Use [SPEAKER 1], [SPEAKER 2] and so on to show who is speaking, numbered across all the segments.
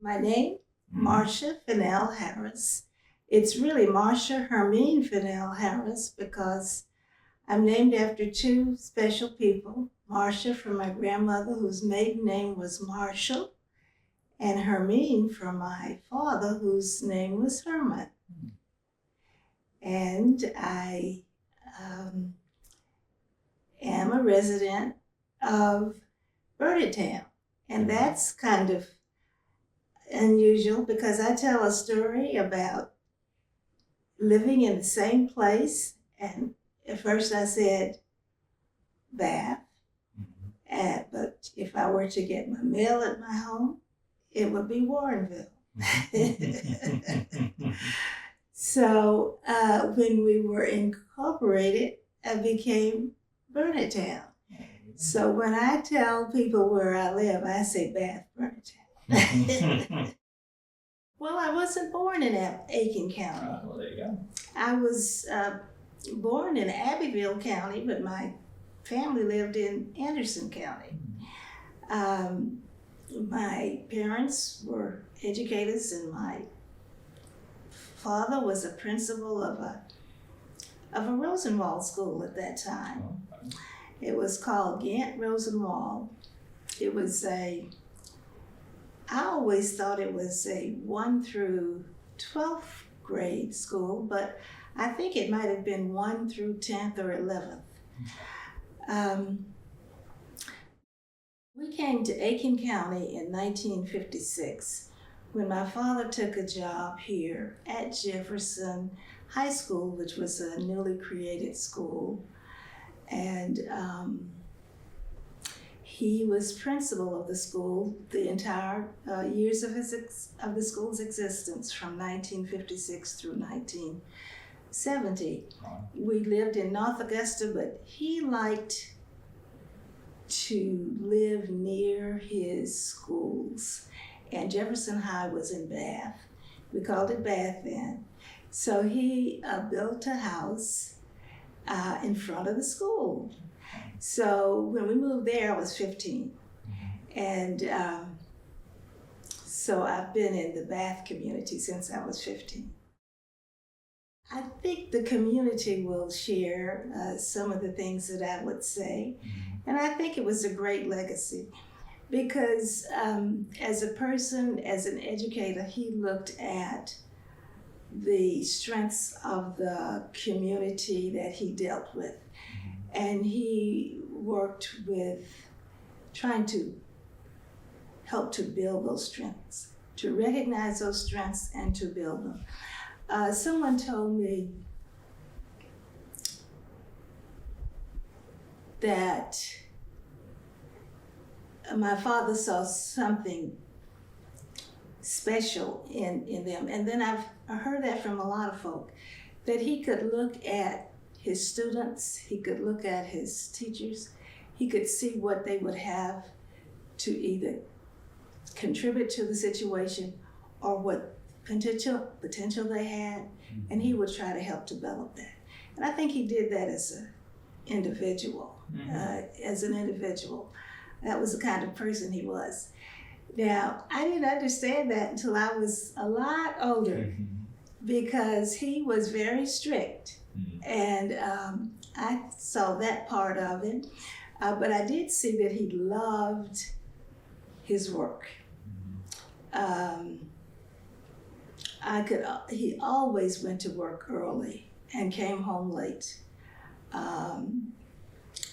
[SPEAKER 1] My name, Marsha Fennell Harris. It's really Marsha Herman Fennell Harris because I'm named after two special people. Marsha from my grandmother, whose maiden name was Marshall, and Hermine from my father, whose name was Herman. And I am a resident of Town, and that's kind of unusual because I tell a story about living in the same place. And at first I said Bath, but if I were to get my mail at my home, it would be Warrenville. So when we were incorporated, I became Town. So when I tell people where I live, I say Bath, Town. Well, I wasn't born in Aiken County.
[SPEAKER 2] Well, there you go.
[SPEAKER 1] I was born in Abbeville County, but my family lived in Anderson County. My parents were educators, and my father was a principal of a Rosenwald school at that time.
[SPEAKER 2] Okay.
[SPEAKER 1] It was called Gant Rosenwald. It was I always thought it was a 1 through 12th grade school, but I think it might have been 1 through 10th or 11th. We came to Aiken County in 1956 when my father took a job here at Jefferson High School, which was a newly created school. And he was principal of the school the entire years of the school's existence, from 1956 through 1970. We lived in North Augusta, but he liked to live near his schools. And Jefferson High was in Bath. We called it Bath then. So he built a house in front of the school. So when we moved there, I was 15. And so I've been in the Bath community since I was 15. I think the community will share some of the things that I would say. And I think it was a great legacy because as a person, as an educator, he looked at the strengths of the community that he dealt with. And he worked with trying to help to build those strengths, to recognize those strengths and to build them. Someone told me that my father saw something special in them. And then I've heard that from a lot of folk, that he could look at his students, he could look at his teachers, he could see what they would have to either contribute to the situation or what potential they had, and he would try to help develop that. And I think he did that as an individual. That was the kind of person he was. Now, I didn't understand that until I was a lot older, because he was very strict, and I saw that part of it. But I did see that he loved his work. He always went to work early and came home late.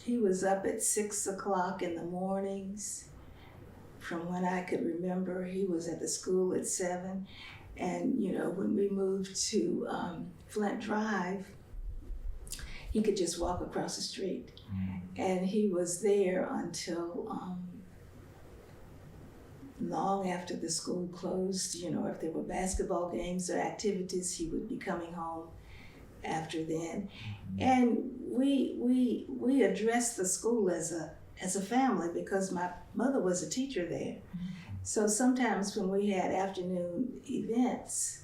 [SPEAKER 1] He was up at 6 o'clock in the mornings. From when I could remember, he was at the school at 7. And when we moved to Flint Drive, he could just walk across the street. And he was there until long after the school closed. If there were basketball games or activities, he would be coming home after then. And we addressed the school as a family because my mother was a teacher there. So sometimes when we had afternoon events,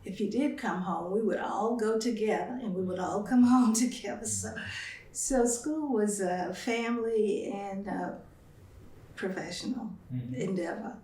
[SPEAKER 1] if he did come home, we would all go together and we would all come home together. So school was a family and professional endeavor.